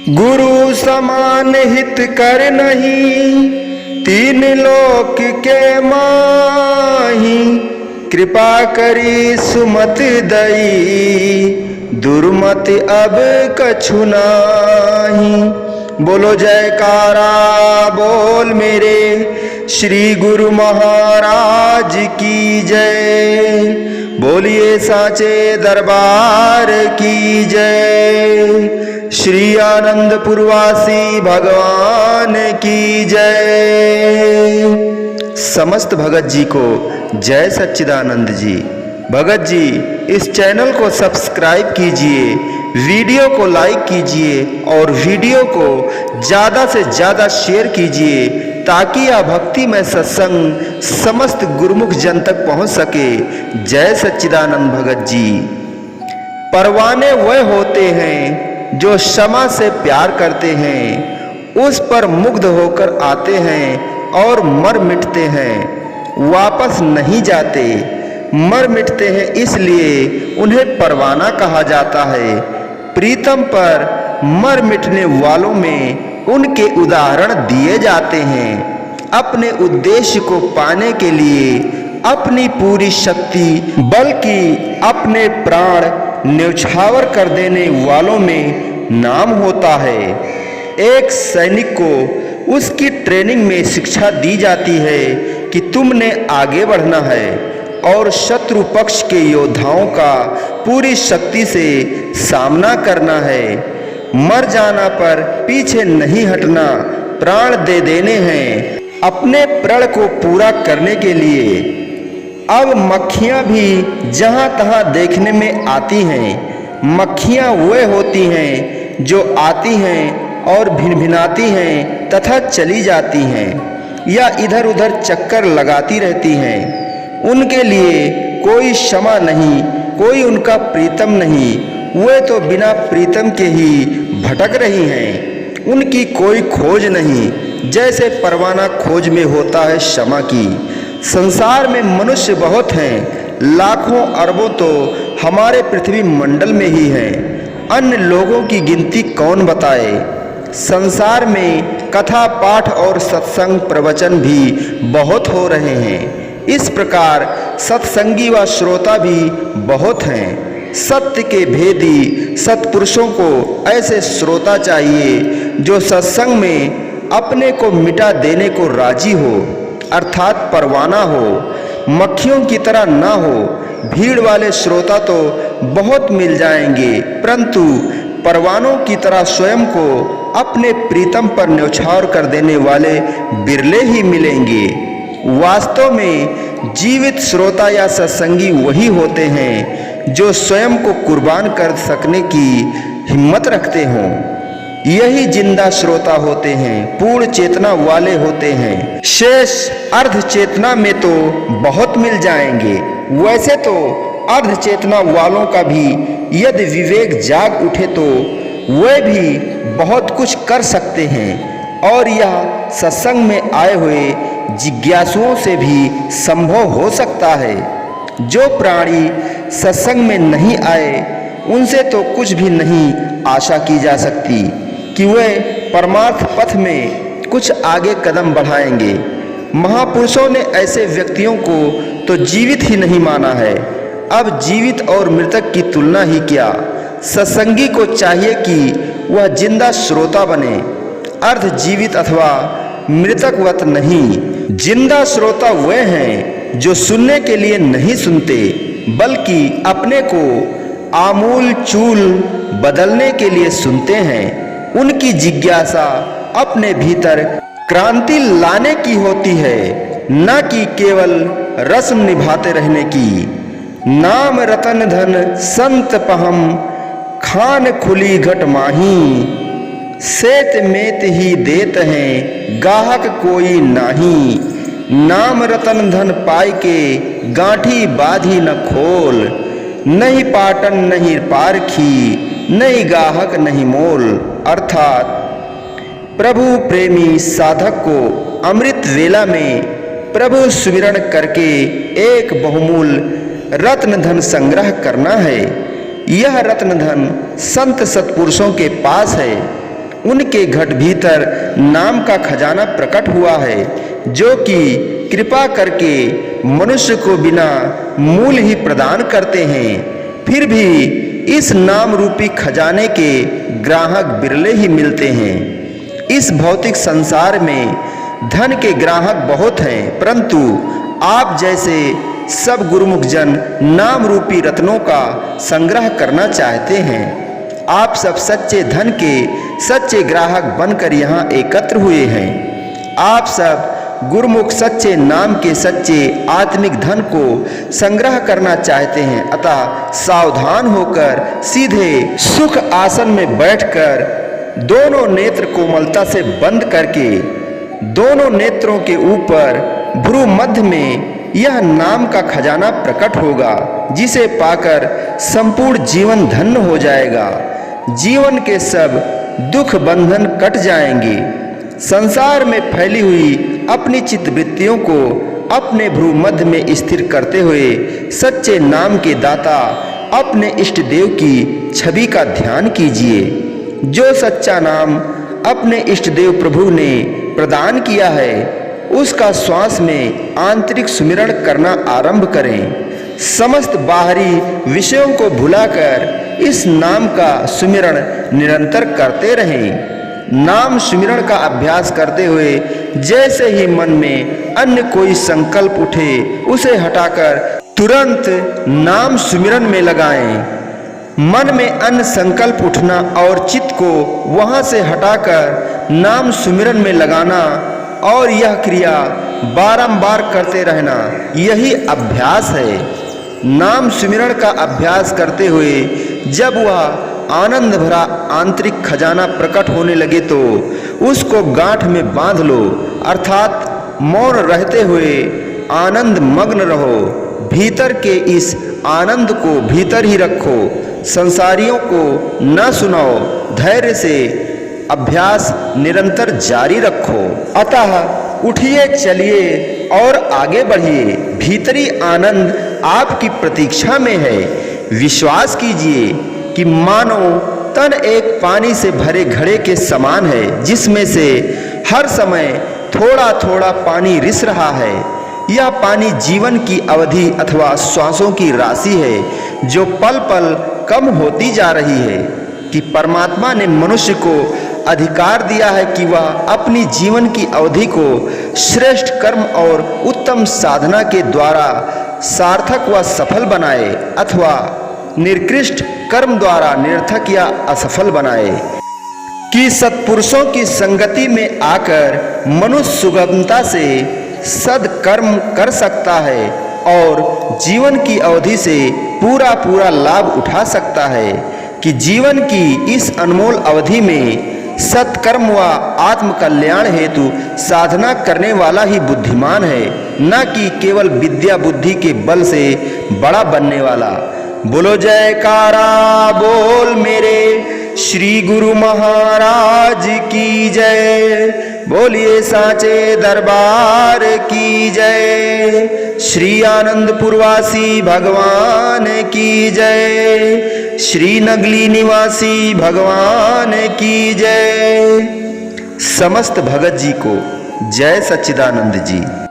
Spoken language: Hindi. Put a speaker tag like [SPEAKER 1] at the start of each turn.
[SPEAKER 1] गुरु समान हित कर नहीं, तीन लोक के माही। कृपा करी सुमत दई, दुर्मत अब कछु नाही। बोलो जयकारा बोल मेरे श्री गुरु महाराज की जय। बोलिए साचे दरबार की जय। श्री आनंदपुरवासी भगवान की जय। समस्त भगत जी को जय सच्चिदानंद जी। भगत जी इस चैनल को सब्सक्राइब कीजिए, वीडियो को लाइक कीजिए और वीडियो को ज़्यादा से ज़्यादा शेयर कीजिए ताकि यह भक्तिमय सत्संग समस्त गुरुमुख जन तक पहुंच सके। जय सच्चिदानंद भगत जी। परवाने वह होते हैं जो क्षमा से प्यार करते हैं, उस पर मुग्ध होकर आते हैं और मर मिटते हैं, वापस नहीं जाते। मर मिटते हैं इसलिए उन्हें परवाना कहा जाता है। प्रीतम पर मर मिटने वालों में उनके उदाहरण दिए जाते हैं। अपने उद्देश्य को पाने के लिए अपनी पूरी शक्ति बल्कि अपने प्राण न्यौछावर कर देने वालों में नाम होता है। एक सैनिक को उसकी ट्रेनिंग में शिक्षा दी जाती है कि तुमने आगे बढ़ना है और शत्रु पक्ष के योद्धाओं का पूरी शक्ति से सामना करना है। मर जाना पर पीछे नहीं हटना, प्राण दे देने हैं अपने प्रण को पूरा करने के लिए। अब मक्खियां भी जहां तहां देखने में आती हैं। मक्खियां वह होती हैं जो आती हैं और भिनभिनाती हैं तथा चली जाती हैं या इधर उधर चक्कर लगाती रहती हैं। उनके लिए कोई क्षमा नहीं, कोई उनका प्रीतम नहीं। वे तो बिना प्रीतम के ही भटक रही हैं। उनकी कोई खोज नहीं, जैसे परवाना खोज में होता है क्षमा की। संसार में मनुष्य बहुत हैं, लाखों अरबों तो हमारे पृथ्वी मंडल में ही हैं। अन्य लोगों की गिनती कौन बताए। संसार में कथा पाठ और सत्संग प्रवचन भी बहुत हो रहे हैं। इस प्रकार सत्संगी व श्रोता भी बहुत हैं। सत्य के भेदी सत्पुरुषों को ऐसे श्रोता चाहिए जो सत्संग में अपने को मिटा देने को राजी हो, अर्थात परवाना हो, मक्खियों की तरह ना हो। भीड़ वाले श्रोता तो बहुत मिल जाएंगे, परंतु परवानों की तरह स्वयं को अपने प्रीतम पर न्यौछावर कर देने वाले बिरले ही मिलेंगे। वास्तव में जीवित श्रोता या सत्संगी वही होते हैं जो स्वयं को कुर्बान कर सकने की हिम्मत रखते हों। यही जिंदा श्रोता होते हैं, पूर्ण चेतना वाले होते हैं। शेष अर्ध चेतना में तो बहुत मिल जाएंगे। वैसे तो अर्ध चेतना वालों का भी यदि विवेक जाग उठे तो वे भी बहुत कुछ कर सकते हैं और यह सत्संग में आए हुए जिज्ञासुओं से भी संभव हो सकता है। जो प्राणी सत्संग में नहीं आए उनसे तो कुछ भी नहीं आशा की जा सकती कि वे परमार्थ पथ में कुछ आगे कदम बढ़ाएंगे। महापुरुषों ने ऐसे व्यक्तियों को तो जीवित ही नहीं माना है। अब जीवित और मृतक की तुलना ही क्या। सत्संगी को चाहिए कि वह जिंदा श्रोता बने, अर्ध जीवित अथवा मृतकवत नहीं। जिंदा श्रोता वे हैं जो सुनने के लिए नहीं सुनते बल्कि अपने को आमूल चूल बदलने के लिए सुनते हैं। उनकी जिज्ञासा अपने भीतर क्रांति लाने की होती है, न कि केवल रस्म निभाते रहने की। नाम रतन धन संत पहम, खान खुली घट माही। सेत मेत ही देत हैं, गाहक कोई नाही। नाम रतन धन पाई के, गांठी बाधी न खोल। नहीं पाटन नहीं पारखी, नहीं गाहक नहीं मोल। अर्थात प्रभु प्रेमी साधक को अमृत वेला में प्रभु सुमिरन करके एक बहुमूल रत्न धन संग्रह करना है। यह रत्न धन संत सत्पुरुषों के पास है। उनके घट भीतर नाम का खजाना प्रकट हुआ है, जो कि कृपा करके मनुष्य को बिना मूल ही प्रदान करते हैं। फिर भी इस नाम रूपी खजाने के ग्राहक बिरले ही मिलते हैं। इस भौतिक संसार में धन के ग्राहक बहुत हैं, परंतु आप जैसे सब गुरुमुख जन नाम रूपी रत्नों का संग्रह करना चाहते हैं। आप सब सच्चे धन के सच्चे ग्राहक बनकर यहाँ एकत्र हुए हैं। आप सब गुरुमुख सच्चे नाम के सच्चे आत्मिक धन को संग्रह करना चाहते हैं। अतः सावधान होकर सीधे सुख आसन में बैठकर दोनों नेत्र कोमलता से बंद करके दोनों नेत्रों के ऊपर भ्रू मध्य में यह नाम का खजाना प्रकट होगा, जिसे पाकर संपूर्ण जीवन धन्य हो जाएगा। जीवन के सब दुख बंधन कट जाएंगे। संसार में फैली हुई अपनी चित्तवृत्तियों को अपने भ्रू मध्य में स्थिर करते हुए सच्चे नाम के दाता अपने इष्ट देव की छवि का ध्यान कीजिए। जो सच्चा नाम अपने इष्ट देव प्रभु ने प्रदान किया है, उसका श्वास में आंतरिक सुमिरण करना आरंभ करें। समस्त बाहरी विषयों को भुलाकर इस नाम का सुमिरण निरंतर करते रहें। नाम सुमिरण का अभ्यास करते हुए जैसे ही मन में अन्य कोई संकल्प उठे, उसे हटाकर तुरंत नाम सुमिरण में लगाएं। मन में अन्य संकल्प उठना और चित्त को वहां से हटाकर नाम सुमिरन में लगाना और यह क्रिया बारंबार करते रहना, यही अभ्यास है। नाम सुमिरन का अभ्यास करते हुए जब वह आनंद भरा आंतरिक खजाना प्रकट होने लगे तो उसको गांठ में बांध लो, अर्थात मौन रहते हुए आनंद मग्न रहो। भीतर के इस आनंद को भीतर ही रखो, संसारियों को न सुनाओ। धैर्य से अभ्यास निरंतर जारी रखो। अतः उठिए, चलिए और आगे बढ़िए। भीतरी आनंद आपकी प्रतीक्षा में है। विश्वास कीजिए कि मानो तन एक पानी से भरे घड़े के समान है, जिसमें से हर समय थोड़ा थोड़ा पानी रिस रहा है। यह पानी जीवन की अवधि अथवा श्वासों की राशि है, जो पल पल कम होती जा रही है। कि परमात्मा ने मनुष्य को अधिकार दिया है कि वह अपनी जीवन की अवधि को श्रेष्ठ कर्म और उत्तम साधना के द्वारा सार्थक व सफल बनाए, अथवा निकृष्ट कर्म द्वारा निरर्थक या असफल बनाए। कि सत्पुरुषों की संगति में आकर मनुष्य सुगमता से सदकर्म कर सकता है और जीवन की अवधि से पूरा पूरा लाभ उठा सकता है। कि जीवन की इस अनमोल अवधि में सत्कर्म व आत्म कल्याण हेतु साधना करने वाला ही बुद्धिमान है, न कि केवल विद्या बुद्धि के बल से बड़ा बनने वाला। बोलो जयकारा बोल मेरे श्री गुरु महाराज की जय। बोलिए साचे दरबार की जय। श्री आनंदपुरवासी भगवान की जय। श्री नगली निवासी भगवान की जय। समस्त भगत जी को जय सच्चिदानंद जी।